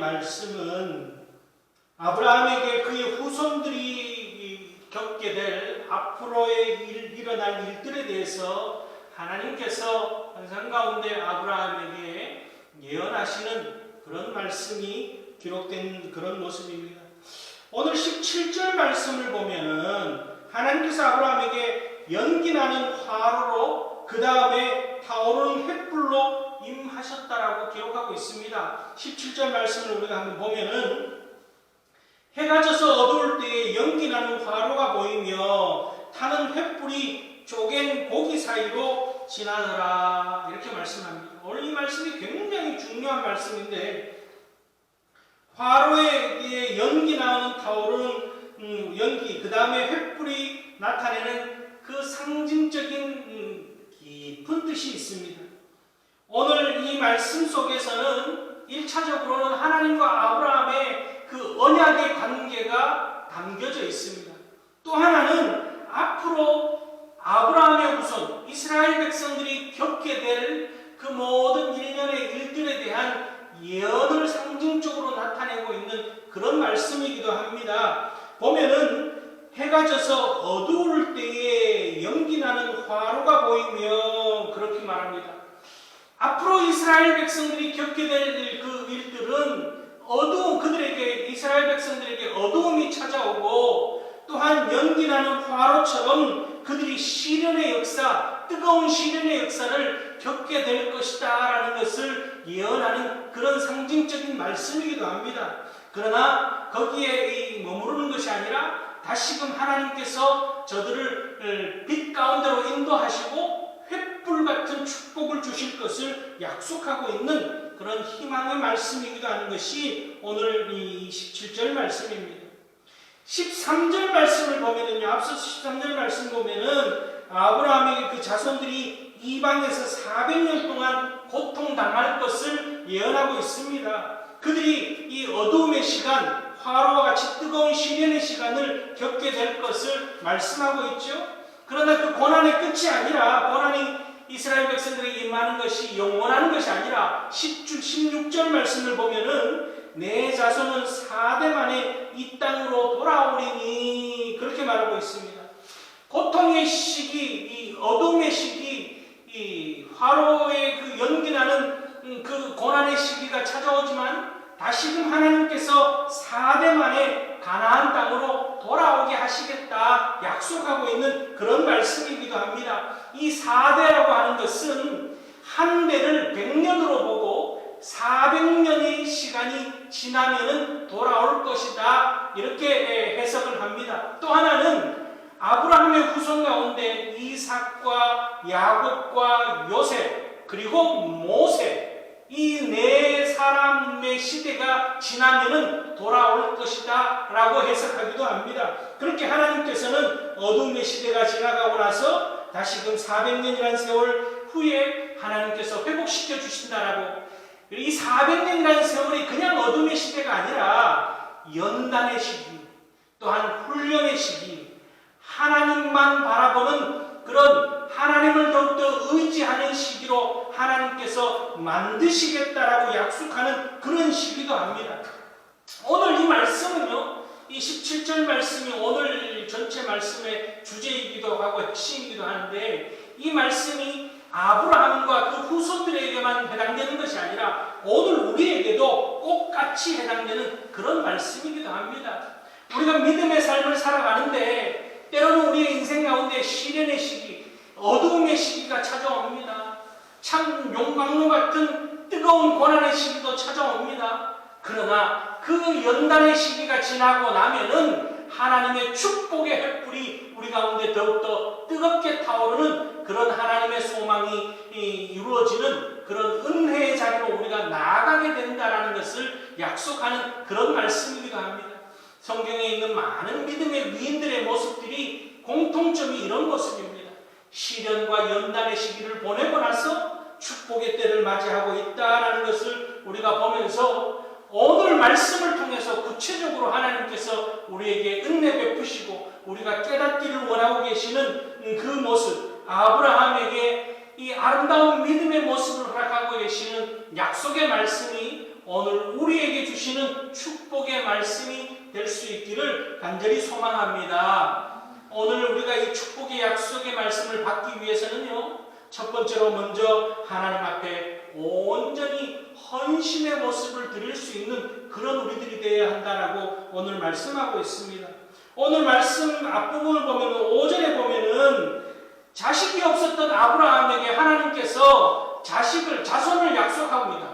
말씀은 아브라함에게 그의 후손들이 겪게 될 앞으로의 일어날 일들에 대해서 하나님께서 환상 가운데 아브라함에게 예언하시는 그런 말씀이 기록된 그런 모습입니다. 오늘 17절 말씀을 보면은 하나님께서 아브라함에게 연기나는 화로로 그 다음에 타오르는 횃불로 임하셨다라고 기록하고 있습니다. 17절 말씀을 우리가 한번 보면은 해가 져서 어두울 때에 연기나는 화로가 보이며 타는 횃불이 쪼갠 고기 사이로 지나더라 이렇게 말씀합니다. 오늘 이 말씀이 굉장히 중요한 말씀인데 화로에 연기 나오는 타오르는 연기 그 다음에 횃불이 나타내는 그 상징적인 깊은 뜻이 있습니다. 오늘 이 말씀 속에서는 1차적으로는 하나님과 아브라함의 그 언약의 관계가 담겨져 있습니다. 또 하나는 앞으로 아브라함의 후손 이스라엘 백성들이 겪게 될 그 모든 일련의 일들에 대한 예언을 상징적으로 나타내고 있는 그런 말씀이기도 합니다. 보면은 해가 져서 어두울 때에 연기나는 화로가 보이며 그렇게 말합니다. 앞으로 이스라엘 백성들이 겪게 될 그 일들은 그들에게 이스라엘 백성들에게 어두움이 찾아오고 또한 연기나는 화로처럼 그들이 시련의 역사, 뜨거운 시련의 역사를 겪게 될 것이다 라는 것을 예언하는 그런 상징적인 말씀이기도 합니다. 그러나 거기에 머무르는 것이 아니라 다시금 하나님께서 저들을 빛 가운데로 인도하시고 횃불 같은 축복을 주실 것을 약속하고 있는 그런 희망의 말씀이기도 하는 것이 오늘 이 17절 말씀입니다. 13절 말씀을 보면은요, 앞서 13절 말씀 보면은 아브라함에게 그 자손들이 이방에서 400년 동안 고통당할 것을 예언하고 있습니다. 그들이 이 어두움의 시간, 화로와 같이 뜨거운 시련의 시간을 겪게 될 것을 말씀하고 있죠. 그러나 그 고난의 끝이 아니라 고난이 이스라엘 백성들에게 임하는 것이 영원한 것이 아니라 16절 말씀을 보면은 내 자손은 4대 만에 이 땅으로 돌아오리니 그렇게 말하고 있습니다. 고통의 시기, 이 어둠의 시기, 이 화로의 그 연기나는 그 고난의 시기가 찾아오지만 다시금 하나님께서 4대 만에 가나안 땅으로 돌아오게 하시겠다 약속하고 있는 그런 말씀이기도 합니다. 이 4대라고 하는 것은 한 대를 100년으로 보고 400년의 시간이 지나면은 돌아올 것이다 이렇게 해석을 합니다. 또 하나는 아브라함의 후손 가운데 이삭과 야곱과 요셉 그리고 모세 이 네 사람의 시대가 지나면은 돌아올 것이다 라고 해석하기도 합니다. 그렇게 하나님께서는 어둠의 시대가 지나가고 나서 다시금 400년이라는 세월 후에 하나님께서 회복시켜 주신다라고. 이 400년이라는 세월이 그냥 어둠의 시대가 아니라 연단의 시기, 또한 훈련의 시기, 하나님만 바라보는 그런 하나님을 더욱더 의지하는 시기로 하나님께서 만드시겠다라고 약속하는 그런 시기도 합니다. 오늘 이 말씀은요, 이 17절 말씀이 오늘 전체 말씀의 주제이기도 하고 핵심이기도 하는데 이 말씀이 아브라함과 그 후손들에게만 해당되는 것이 아니라 오늘 우리에게도 똑같이 해당되는 그런 말씀이기도 합니다. 우리가 믿음의 삶을 살아가는데 때로는 우리의 인생 가운데 시련의 시기, 어두움의 시기가 찾아옵니다. 참 용광로 같은 뜨거운 고난의 시기도 찾아옵니다. 그러나 그 연단의 시기가 지나고 나면은 하나님의 축복의 횃불이 우리 가운데 더욱더 뜨겁게 타오르는 그런 하나님의 소망이 이루어지는 그런 은혜의 자리로 우리가 나아가게 된다는 것을 약속하는 그런 말씀이기도 합니다. 성경에 있는 많은 믿음의 위인들의 모습들이 공통점이 이런 모습입니다. 시련과 연단의 시기를 보내고 나서 축복의 때를 맞이하고 있다는 것을 우리가 보면서 오늘 말씀을 통해서 구체적으로 하나님께서 우리에게 은혜 베푸시고 우리가 깨닫기를 원하고 계시는 그 모습, 아브라함에게 이 아름다운 믿음의 모습을 허락하고 계시는 약속의 말씀이 오늘 우리에게 주시는 축복의 말씀이 될 수 있기를 간절히 소망합니다. 오늘 우리가 이 축복의 약속의 말씀을 받기 위해서는요, 첫 번째로 먼저 하나님 앞에 온전히 헌신의 모습을 드릴 수 있는 그런 우리들이 되어야 한다라고 오늘 말씀하고 있습니다. 오늘 말씀 앞부분을 보면 5절에 보면은 자식이 없었던 아브라함에게 하나님께서 자손을 약속합니다.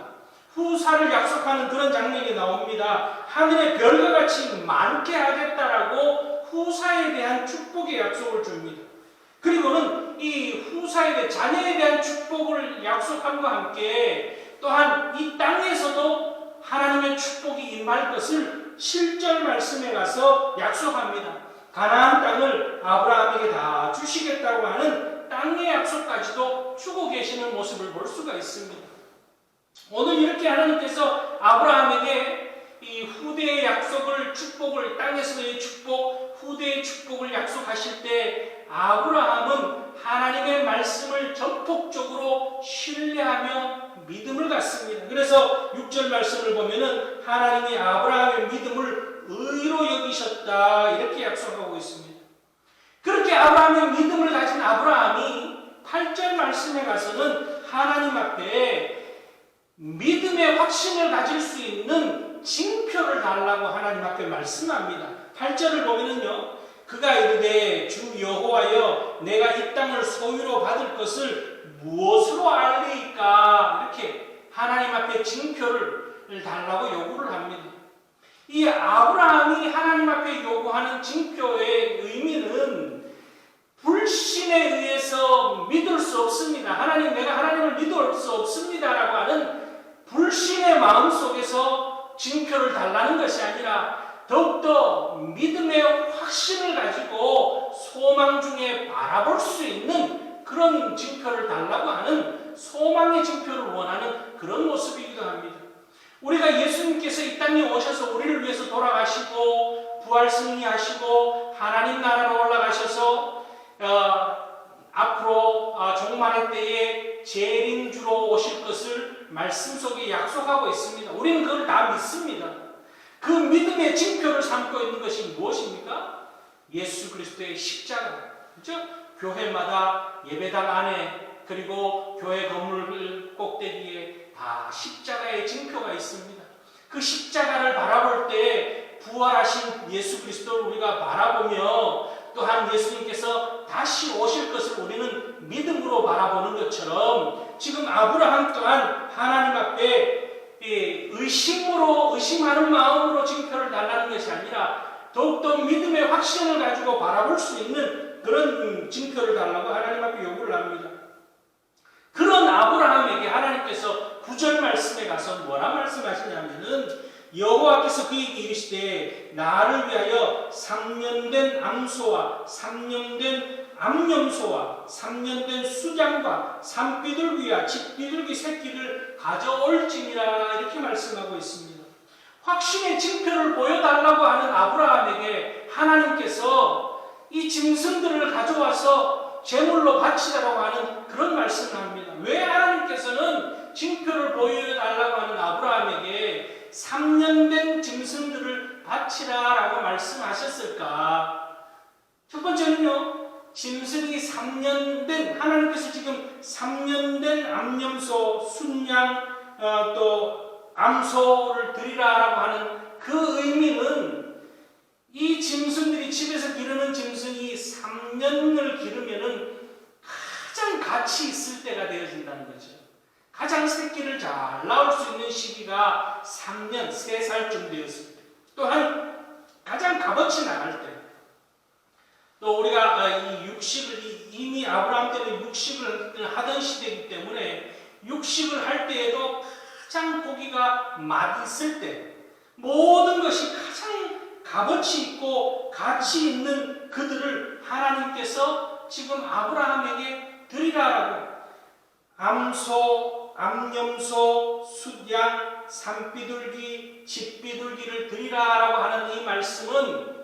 후사를 약속하는 그런 장면이 나옵니다. 하늘의 별과 같이 많게 하겠다라고 후사에 대한 축복의 약속을 줍니다. 그리고는 이 후사에 대한 자녀에 대한 축복을 약속함과 함께 또한 이 땅에서도 하나님의 축복이 임할 것을 7절 말씀에 가서 약속합니다. 가나안 땅을 아브라함에게 다 주시겠다고 하는 땅의 약속까지도 주고 계시는 모습을 볼 수가 있습니다. 오늘 이렇게 하나님께서 아브라함에게 이 후대의 약속을, 축복을, 땅에서의 축복, 후대의 축복을 약속하실 때 아브라함은 하나님의 말씀을 전폭적으로 신뢰하며 믿음을 갖습니다. 그래서 6절 말씀을 보면은 하나님이 아브라함의 믿음을 의로 여기셨다 이렇게 약속하고 있습니다. 그렇게 아브라함의 믿음을 가진 아브라함이 8절 말씀에 가서는 하나님 앞에 믿음의 확신을 가질 수 있는 징표를 달라고 하나님 앞에 말씀합니다. 8절을 보면은요, 그가 이르되 주 여호와여 내가 이 땅을 소유로 받을 것을 무엇으로 알리이까? 이렇게 하나님 앞에 징표를 달라고 요구를 합니다. 이 아브라함이 하나님 앞에 요구하는 징표의 의미는 불신에 의해서 믿을 수 없습니다. 내가 하나님을 믿을 수 없습니다라고 하는 불신의 마음 속에서 징표를 달라는 것이 아니라 더욱더 믿음의 확신을 가지고 소망 중에 바라볼 수 있는 그런 징표를 달라고 하는 소망의 징표를 원하는 그런 모습이기도 합니다. 우리가 예수님께서 이 땅에 오셔서 우리를 위해서 돌아가시고 부활 승리하시고 하나님 나라로 올라가셔서 앞으로 종말의 때에 재림주로 오실 것을 말씀 속에 약속하고 있습니다. 우리는 그걸 다 믿습니다. 그 믿음의 징표를 삼고 있는 것이 무엇입니까? 예수 그리스도의 십자가. 그렇죠? 교회마다 예배당 안에 그리고 교회 건물 꼭대기에 다 십자가의 징표가 있습니다. 그 십자가를 바라볼 때 부활하신 예수 그리스도를 우리가 바라보며 또한 예수님께서 다시 오실 것을 우리는 믿음으로 바라보는 것처럼 지금 아브라함 또한 하나님 앞에 의심하는 마음으로 징표를 달라는 것이 아니라 더욱더 믿음의 확신을 가지고 바라볼 수 있는 그런 징표를 달라고 하나님 앞에 요구를 합니다. 그런 아브라함에게 하나님께서 9절 말씀에 가서 뭐라 말씀하시냐면은 여호와께서 그에게 이르시되 나를 위하여 3년 된 암소와 3년 된 암염소와 3년 된 수장과 산비둘기와 집비둘기 새끼를 가져올지니라 이렇게 말씀하고 있습니다. 확신의 징표를 보여달라고 하는 아브라함에게 하나님께서 이 짐승들을 가져와서 제물로 바치라고 하는 그런 말씀을 합니다. 왜 하나님께서는 징표를 보여달라고 하는 아브라함에게 3년 된 짐승들을 바치라라고 말씀하셨을까? 첫 번째는요, 짐승이 3년 된, 하나님께서 지금 3년 된 암염소, 순양, 또 암소를 드리라라고 하는 그 의미는 이 짐승들이 집에서 기르는 짐승이 3년을 기르면은 가장 가치 있을 때가 되어진다는 거죠. 가장 새끼를 잘 낳을 수 있는 시기가 3년, 3살쯤 되었을 때. 또한 가장 값어치 나갈 때. 또 우리가 이 육식을 이미 아브라함 때는 육식을 하던 시대이기 때문에 육식을 할 때에도 가장 고기가 맛있을 때 모든 것이 가장 값어치 있고 가치 있는 그들을 하나님께서 지금 아브라함에게 드리라라고 암소, 암염소, 숫양, 산비둘기, 집비둘기를 드리라라고 하는 이 말씀은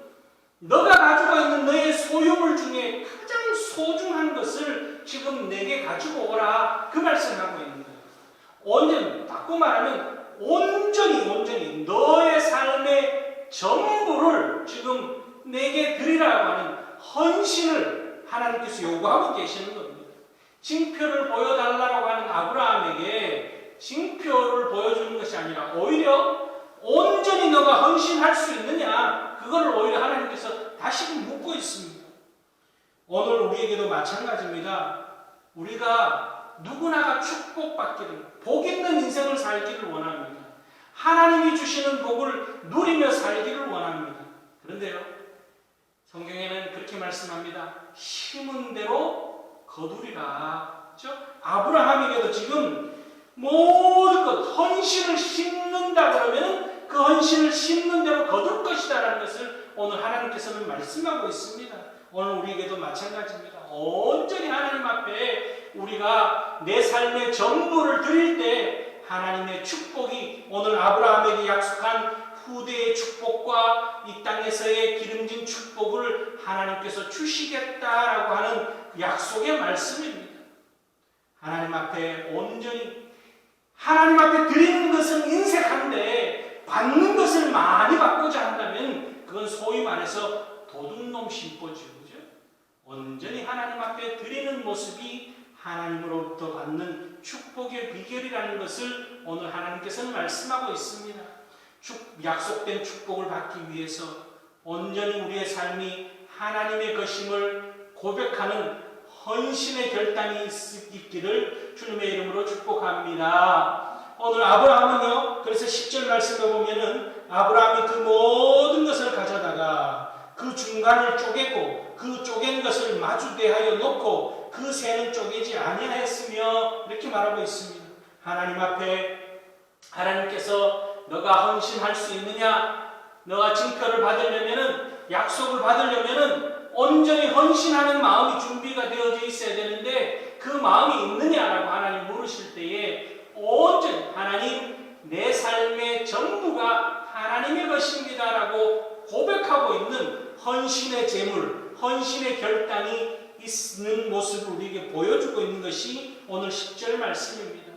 너가 가지고 있는 너의 소유물 중에 가장 소중한 것을 지금 내게 가지고 오라 그 말씀을 하고 있는 거예요. 언제 바꿔 말하면 온전히 너의 삶의 전부를 지금 내게 드리라고 하는 헌신을 하나님께서 요구하고 계시는 겁니다. 징표를 보여달라고 하는 아브라함에게 징표를 보여주는 것이 아니라 오히려 온전히 너가 헌신할 수 있느냐, 그거를 오히려 하나님께서 다시금 묻고 있습니다. 오늘 우리에게도 마찬가지입니다. 우리가 누구나가 축복받기를, 복 있는 인생을 살기를 원합니다. 하나님이 주시는 복을 누리며 살기를 원합니다. 그런데요, 성경에는 그렇게 말씀합니다. 심은 대로 거두리라. 그렇죠? 아브라함에게도 지금 모든 것, 헌신을 심는다 그러면 그 헌신을 심는 대로 거둘 것이다 라는 것을 오늘 하나님께서는 말씀하고 있습니다. 오늘 우리에게도 마찬가지입니다. 온전히 하나님 앞에 우리가 내 삶의 전부를 드릴 때 하나님의 축복이, 오늘 아브라함에게 약속한 후대의 축복과 이 땅에서의 기름진 축복을 하나님께서 주시겠다라고 하는 약속의 말씀입니다. 하나님 앞에 온전히, 하나님 앞에 드리는 것은 인색한데 받는 것을 많이 받고자 한다면 그건 소위 말해서 도둑놈 심보죠. 그죠? 온전히 하나님 앞에 드리는 모습이 하나님으로부터 받는 축복의 비결이라는 것을 오늘 하나님께서는 말씀하고 있습니다. 약속된 축복을 받기 위해서 온전히 우리의 삶이 하나님의 것임을 고백하는 헌신의 결단이 있기를 주님의 이름으로 축복합니다. 오늘 아브라함은요, 그래서 10절 말씀에 보면은 아브라함이 그 모든 것을 가져다가 그 중간을 쪼개고 그 쪼갠 것을 마주대하여 놓고 그 새는 쪼개지 아니하였으며 이렇게 말하고 있습니다. 하나님 앞에 하나님께서 너가 헌신할 수 있느냐, 너가 징표를 받으려면은, 약속을 받으려면은 온전히 헌신하는 마음이 준비가 되어져 있어야 되는데 그 마음이 있느냐라고 하나님 물으실 때에 온전히 하나님, 내 삶의 전부가 하나님의 것입니다라고 고백하고 있는 헌신의 제물, 헌신의 결단이 있는 모습을 우리에게 보여주고 있는 것이 오늘 10절 말씀입니다.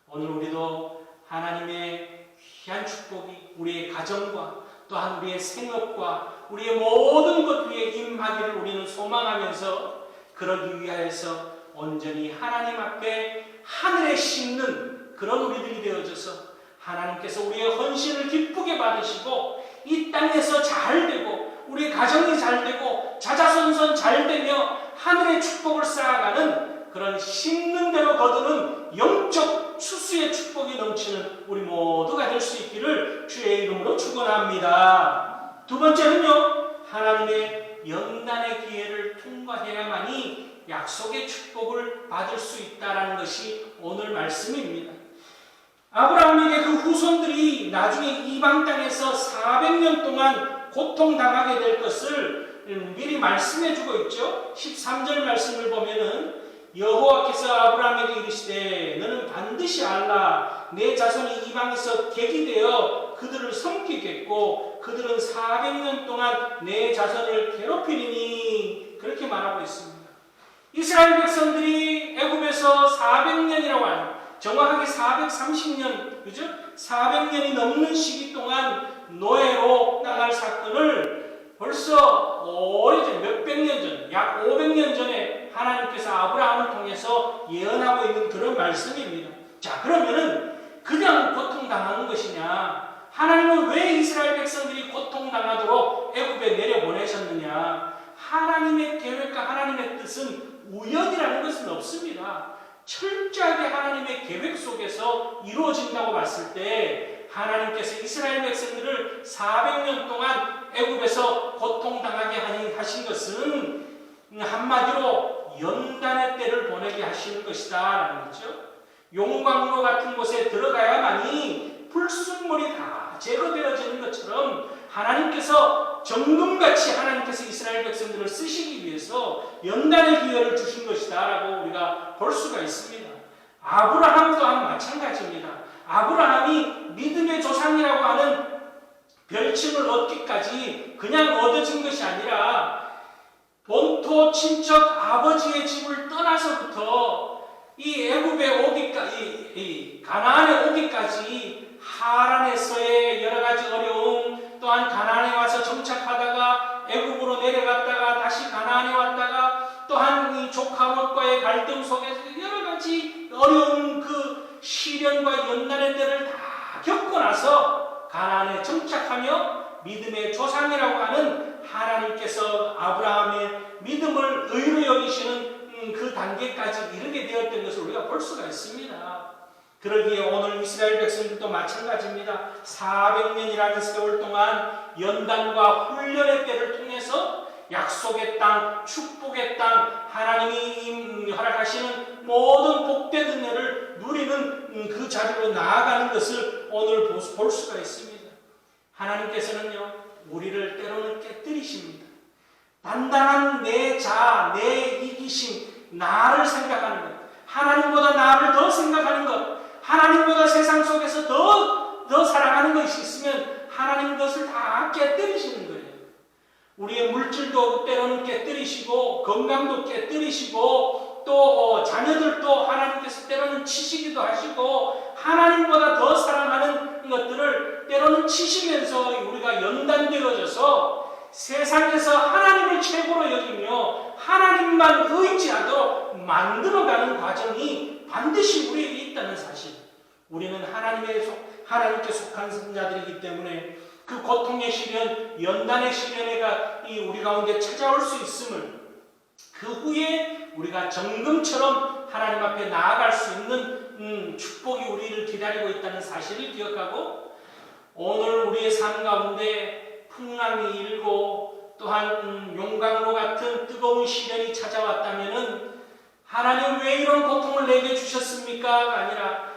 오늘 우리도 하나님의 귀한 축복이 우리의 가정과 또한 우리의 생업과 우리의 모든 것 위에 임하기를 우리는 소망하면서, 그러기 위하여서 온전히 하나님 앞에 하늘에 심는 그런 우리들이 되어져서 하나님께서 우리의 헌신을 기쁘게 받으시고 이 땅에서 잘되고 우리의 가정이 잘되고 자자손손 잘되며 하늘의 축복을 쌓아가는 그런 심는 대로 거두는 영적 추수의 축복이 넘치는 우리 모두가 될 수 있기를 주의 이름으로 축원합니다. 두 번째는요, 하나님의 연단의 기회를 통과해야만이 약속의 축복을 받을 수 있다는 것이 오늘 말씀입니다. 아브라함에게 그 후손들이 나중에 이방 땅에서 400년 동안 고통당하게 될 것을 미리 말씀해 주고 있죠. 13절 말씀을 보면은 여호와께서 아브라함에게 이르시되 너는 반드시 알라, 내 자손이 이방에서 객이 되어 그들을 섬기겠고 그들은 400년 동안 내 자손을 괴롭히리니, 그렇게 말하고 있습니다. 이스라엘 백성들이 애굽에서 400년이라고 하는, 정확하게 430년, 그죠? 400년이 넘는 시기 동안 노예로 나갈 사건을 벌써 오래전, 몇백 년 전, 약 500년 전에 하나님께서 아브라함을 통해서 예언하고 있는 그런 말씀입니다. 자, 그러면은 그냥 고통당하는 것이냐? 하나님은 왜 이스라엘 백성들이 고통당하도록 애굽에 내려보내셨느냐? 하나님의 계획과 하나님의 뜻은 우연이라는 것은 없습니다. 철저하게 하나님의 계획 속에서 이루어진다고 봤을 때 하나님께서 이스라엘 백성들을 400년 동안 애굽에서 고통당하게 하신 것은 한마디로 연단의 때를 보내게 하시는 것이다 라는 거죠. 용광로 같은 곳에 들어가야만이 불순물이 다 제거되어지는 것처럼 하나님께서 정금같이 하나님께서 이스라엘 백성들을 쓰시기 위해서 연단의 기회를 주신 것이다 라고 우리가 볼 수가 있습니다. 아브라함 또한 마찬가지입니다. 아브라함이 믿음의 조상이라고 하는 별칭을 얻기까지 그냥 얻어진 것이 아니라 본토 친척 아버지의 집을 떠나서부터 이 애굽에 오기까지, 이 가나안에 오기까지 하란에서의 여러 가지 어려움, 또한 가나안에 와서 정착하다가 애굽으로 내려갔다가 다시 가나안에 왔다가 또한 이 조카 롯과의 갈등 속에서 여러 가지 어려운 그 시련과 연단의 때를 다 겪고 나서 가나안에 정착하며 믿음의 조상이라고 하는 하나님께서 아브라함의 믿음을 의로 여기시는 그 단계까지 이르게 되었던 것을 우리가 볼 수가 있습니다. 그러기에 오늘 이스라엘 백성들도 마찬가지입니다. 400년이라는 세월 동안 연단과 훈련의 때를 통해서 약속의 땅, 축복의 땅, 하나님이 허락하시는 모든 복된 은혜를 누리는 그 자리로 나아가는 것을 오늘 볼 수가 있습니다. 하나님께서는요, 우리를 때로는 깨뜨리십니다. 단단한 내 자아, 내 이기심, 나를 생각하는 것, 하나님보다 나를 더 생각하는 것, 하나님보다 세상 속에서 더 사랑하는 것이 있으면 하나님 그것을 다 깨뜨리시는 거예요. 우리의 물질도 때로는 깨뜨리시고 건강도 깨뜨리시고 또 자녀들도 하나님께서 때로는 치시기도 하시고 하나님보다 더 사랑하는 것들을 때로는 치시면서 우리가 연단되어져서 세상에서 하나님을 최고로 여기며 하나님만 의지하도록 만들어가는 과정이 반드시 우리에게 있다는 사실. 우리는 하나님께 속한 자들이기 때문에 그 고통의 시련, 연단의 시련회가 우리 가운데 찾아올 수 있음을 그 후에 우리가 정금처럼 하나님 앞에 나아갈 수 있는 축복이 우리를 기다리고 있다는 사실을 기억하고 오늘 우리의 삶 가운데 풍랑이 일고 또한 용광로 같은 뜨거운 시련이 찾아왔다면은 하나님 왜 이런 고통을 내게 주셨습니까? 아니라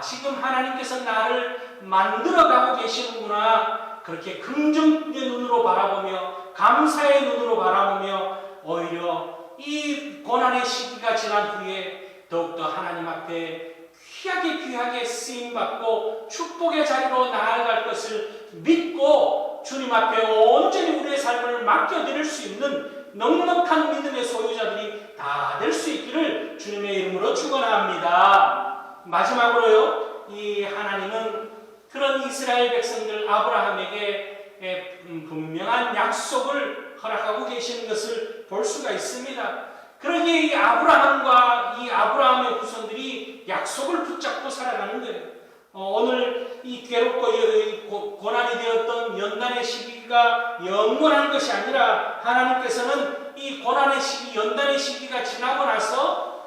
지금 하나님께서 나를 만들어가고 계시는구나. 그렇게 긍정의 눈으로 바라보며 감사의 눈으로 바라보며 오히려 이 고난의 시기가 지난 후에 더욱더 하나님 앞에 귀하게 쓰임받고 축복의 자리로 나아갈 것을 믿고 주님 앞에 온전히 우리의 삶을 맡겨드릴 수 있는 넉넉한 믿음의 소유자들이 다 될 수 있기를 주님의 이름으로 축원합니다. 마지막으로요, 이 하나님은 그런 이스라엘 백성들 아브라함에게 분명한 약속을 허락하고 계시는 것을 볼 수가 있습니다. 그러기에 이 아브라함과 이 아브라함의 후손들이 약속을 붙잡고 살아가는 거예요. 오늘 이 괴롭고 고난이 되었던 연단의 시기가 영원한 것이 아니라 하나님께서는 이 고난의 시기, 연단의 시기가 지나고 나서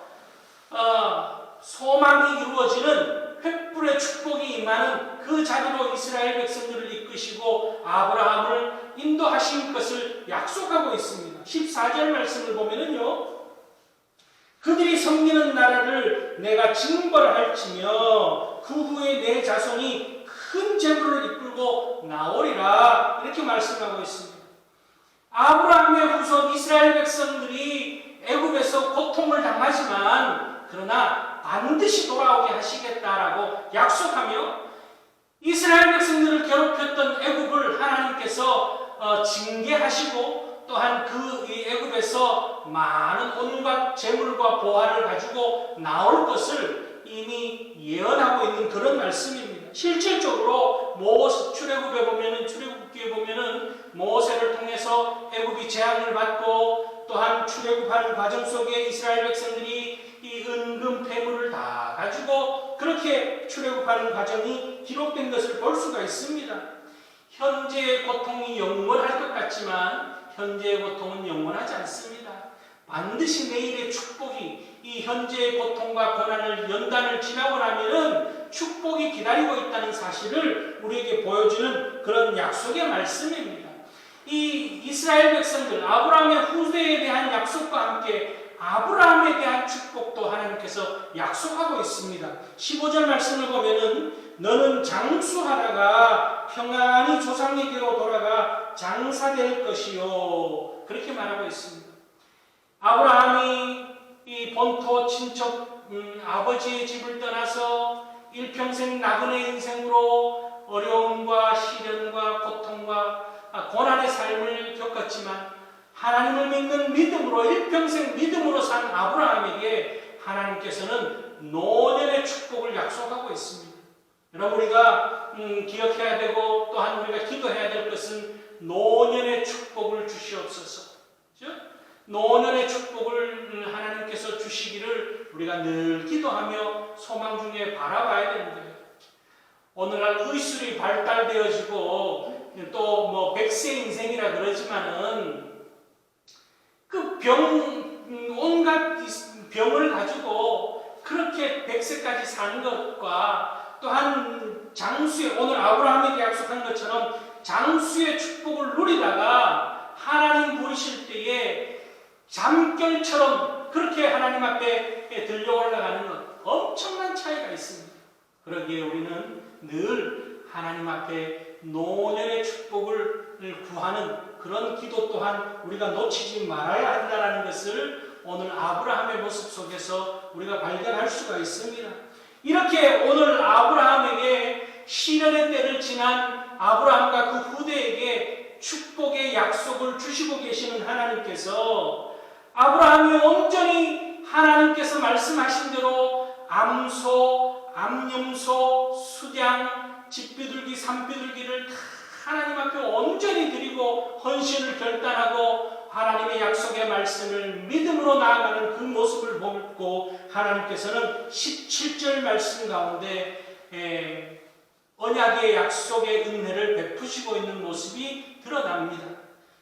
소망이 이루어지는 횃불의 축복이 임하는 그 자리로 이스라엘 백성들을 이끄시고 아브라함을 인도하신 것을 약속하고 있습니다. 14절 말씀을 보면은요, 그들이 섬기는 나라를 내가 징벌할지며 그 후에 내 자손이 큰 재물을 이끌고 나오리라, 이렇게 말씀하고 있습니다. 아브라함의 후손 이스라엘 백성들이 애굽에서 고통을 당하지만 그러나 반드시 돌아오게 하시겠다라고 약속하며 이스라엘 백성들을 괴롭혔던 애굽을 하나님께서 징계하시고 또한 그 애굽에서 많은 온갖 재물과 보화를 가지고 나올 것을 이미 예언하고 있는 그런 말씀입니다. 실질적으로 출애굽기에 보면은 모세를 통해서 애굽이 재앙을 받고 또한 출애굽하는 과정 속에 이스라엘 백성들이 이 은금 폐물을 다 가지고 그렇게 출애굽하는 과정이 기록된 것을 볼 수가 있습니다. 현재의 고통이 영원할 것 같지만 현재의 고통은 영원하지 않습니다. 반드시 내일의 축복이 이 현재의 고통과 고난을 연단을 지나고 나면은 축복이 기다리고 있다는 사실을 우리에게 보여주는 그런 약속의 말씀입니다. 이 이스라엘 백성들 아브라함의 후대에 대한 약속과 함께 아브라함에 대한 축복도 하나님께서 약속하고 있습니다. 15절 말씀을 보면은 너는 장수하다가 평안히 조상에게로 돌아가 장사될 것이요, 그렇게 말하고 있습니다. 아브라함이 이 본토 친척 아버지의 집을 떠나서 일평생 나그네 인생으로 어려움과 시련과 고통과 고난의 삶을 겪었지만 하나님을 믿는 믿음으로 일평생 믿음으로 산 아브라함에게 하나님께서는 노년의 축복을 약속하고 있습니다. 여러분 우리가 기억해야 되고 또한 우리가 기도해야 될 것은 노년의 축복을 주시옵소서. 그렇죠? 노년의 축복을 하나님께서 주시기를 우리가 늘 기도하며 소망 중에 바라봐야 되는 거예요. 오늘날 의술이 발달되어지고 또 뭐 백세 인생이라 그러지만은 그 온갖 병을 가지고 그렇게 백세까지 사는 것과 또한 장수의 오늘 아브라함에게 약속한 것처럼 장수의 축복을 누리다가 하나님 부르실 때에 잠결처럼 그렇게 하나님 앞에 들려 올라가는 것 엄청난 차이가 있습니다. 그러기에 우리는 늘 하나님 앞에 노년의 축복을 구하는 그런 기도 또한 우리가 놓치지 말아야 한다는 것을 오늘 아브라함의 모습 속에서 우리가 발견할 수가 있습니다. 이렇게 오늘 아브라함에게 시련의 때를 지난 아브라함과 그 후대에게 축복의 약속을 주시고 계시는 하나님께서 아브라함이 온전히 하나님께서 말씀하신 대로 암소, 암염소, 수량, 집비둘기, 산비둘기를 다 하나님 앞에 온전히 드리고 헌신을 결단하고 하나님의 약속의 말씀을 믿음으로 나아가는 그 모습을 보고 하나님께서는 17절 말씀 가운데 언약의 약속의 은혜를 베푸시고 있는 모습이 드러납니다.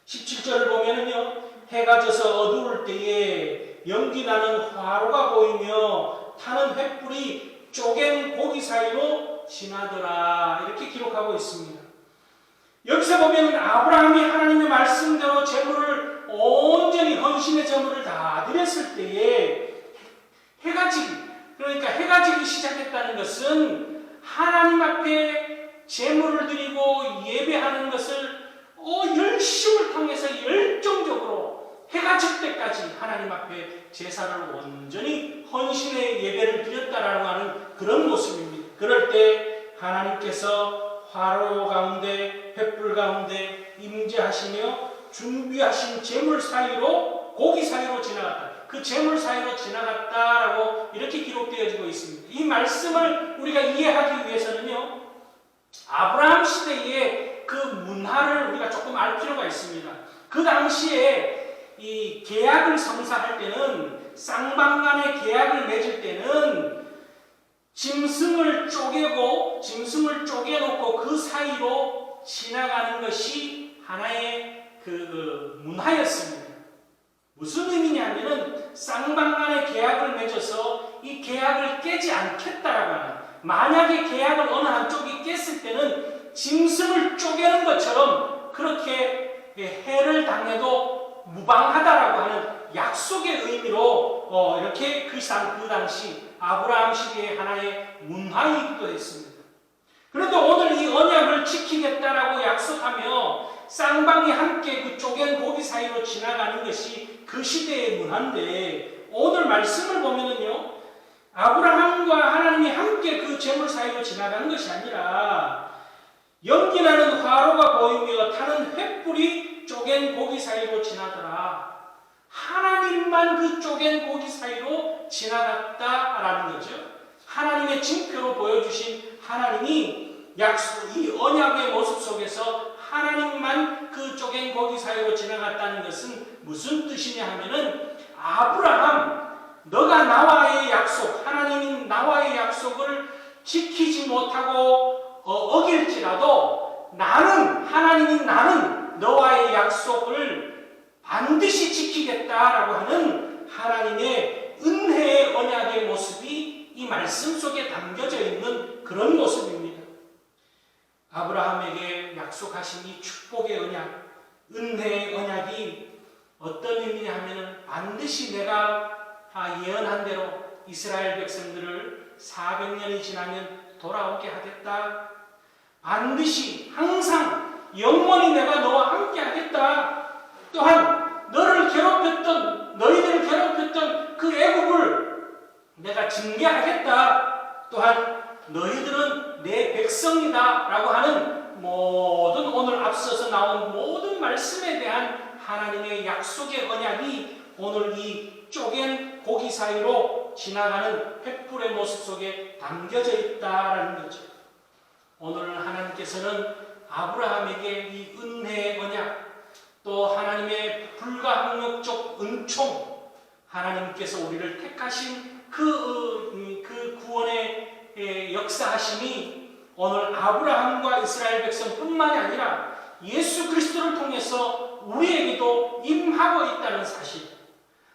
17절을 보면은요, 해가 져서 어두울 때에 연기나는 화로가 보이며 타는 횃불이 쪼갠 고기 사이로 지나더라, 이렇게 기록하고 있습니다. 여기서 보면 아브라함이 하나님의 말씀대로 제물을 온전히 헌신의 제물을 다 드렸을 때에 해가 지기 시작했다는 것은 하나님 앞에 제물을 드리고 예배하는 것을 열심을 통해서 열정적으로 해가 질 때까지 하나님 앞에 제사를 온전히 헌신의 예배를 드렸다라고 하는 그런 모습입니다. 그럴 때 하나님께서 화로 가운데 횃불 가운데 임재하시며 준비하신 제물 사이로 고기 사이로 지나갔다. 그 제물 사이로 지나갔다라고 이렇게 기록되어지고 있습니다. 이 말씀을 우리가 이해하기 위해서는요, 아브라함 시대의 그 문화를 우리가 조금 알 필요가 있습니다. 그 당시에 이 계약을 성사할 때는 쌍방간의 계약을 맺을 때는 짐승을 쪼개놓고 그 사이로 지나가는 것이 하나의 그 문화였습니다. 무슨 의미냐면은 쌍방간의 계약을 맺어서 이 계약을 깨지 않겠다라고 하는, 만약에 계약을 어느 한쪽이 깼을 때는 짐승을 쪼개는 것처럼 그렇게 해를 당해도 무방하다라고 하는 약속의 의미로 이렇게 그 당시 아브라함 시대의 하나의 문화이기도 했습니다. 그런데 오늘 이 언약을 지키겠다라고 약속하며 쌍방이 함께 그 쪼갠 고기 사이로 지나가는 것이 그 시대의 문화인데, 오늘 말씀을 보면은요, 아브라함과 하나님이 함께 그 제물 사이로 지나가는 것이 아니라 연기나는 화로가 보이며 타는 횃불이 쪼갠 고기 사이로 지나더라. 하나님만 그 쪼갠 고기 사이로 지나갔다라는 거죠. 하나님의 징표로 보여주신 하나님이 이 언약의 모습 속에서 하나님만 그 쪼갠 고기 사이로 지나갔다는 것은 무슨 뜻이냐 하면은, 아브라함, 너가 나와의 약속, 하나님이 나와의 약속을 지키지 못하고 어길지라도 나는 너와의 약속을 반드시 지키겠다라고 하는 하나님의 은혜의 언약의 모습이 이 말씀 속에 담겨져 있는 그런 모습입니다. 아브라함에게 약속하신 이 축복의 언약, 은혜의 언약이 어떤 의미냐 하면은 반드시 내가 예언한 대로 이스라엘 백성들을 400년이 지나면 돌아오게 하겠다. 반드시 항상 영원히 내가 너와 함께 하겠다. 또한 너희들을 괴롭혔던 그 애국을 내가 징계하겠다. 또한 너희들은 내 백성이다 라고 하는 모든, 오늘 앞서서 나온 모든 말씀에 대한 하나님의 약속의 언약이 오늘 이 쪼갠 고기 사이로 지나가는 횃불의 모습 속에 담겨져 있다라는 거죠. 오늘 하나님께서는 아브라함에게 이 은혜의 언약, 또 하나님의 불가항력적 은총, 하나님께서 우리를 택하신 그 구원의 역사하심이 오늘 아브라함과 이스라엘 백성뿐만이 아니라 예수 그리스도를 통해서 우리에게도 임하고 있다는 사실.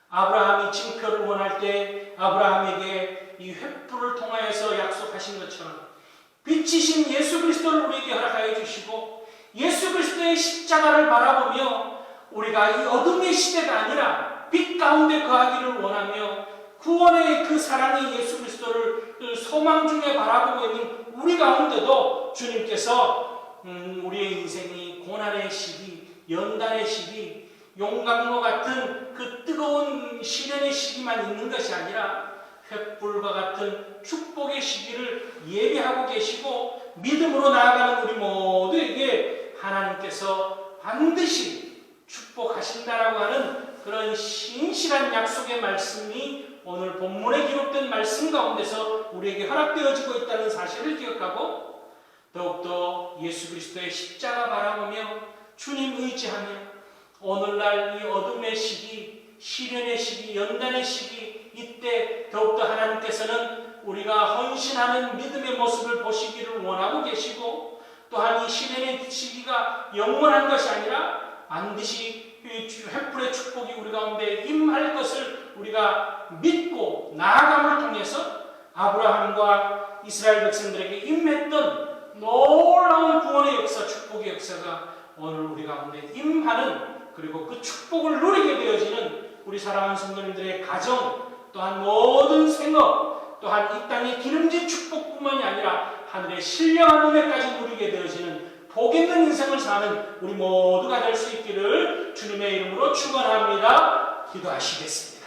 아브라함이 징표를 원할 때 아브라함에게 이 횃불을 통하여서 약속하신 것처럼 빛이신 예수 그리스도를 우리에게 허락하여 주시고 예수 그리스도의 십자가를 바라보며 우리가 이 어둠의 시대가 아니라 빛 가운데 거하기를 원하며 구원의 그 사랑의 예수 그리스도를 소망 중에 바라보고 있는 우리 가운데도 주님께서 우리의 인생이 고난의 시기, 연단의 시기, 용광로 같은 그 뜨거운 시련의 시기만 있는 것이 아니라 횃불과 같은 축복의 시기를 예비하고 계시고 믿음으로 나아가는 우리 모두에게 하나님께서 반드시 축복하신다라고 하는 그런 신실한 약속의 말씀이 오늘 본문에 기록된 말씀 가운데서 우리에게 허락되어지고 있다는 사실을 기억하고 더욱더 예수 그리스도의 십자가 바라보며 주님 의지하며 오늘날 이 어둠의 시기, 시련의 시기, 연단의 시기 이때 더욱더 하나님께서는 우리가 헌신하는 믿음의 모습을 보시기를 원하고 계시고 또한 이 시련의 시기가 영원한 것이 아니라 반드시 횃불의 축복이 우리 가운데 임할 것을 우리가 믿고 나아감을 통해서 아브라함과 이스라엘 백성들에게 임했던 놀라운 구원의 역사, 축복의 역사가 오늘 우리 가운데 임하는 그리고 그 축복을 누리게 되어지는 우리 사랑하는 성도님들의 가정 또한 모든 생업 또한 이 땅의 기름진 축복뿐만이 아니라 하늘의 신령한 은혜까지 누리게 되어지는 복 있는 인생을 사는 우리 모두가 될 수 있기를 주님의 이름으로 축원합니다. 기도하시겠습니다.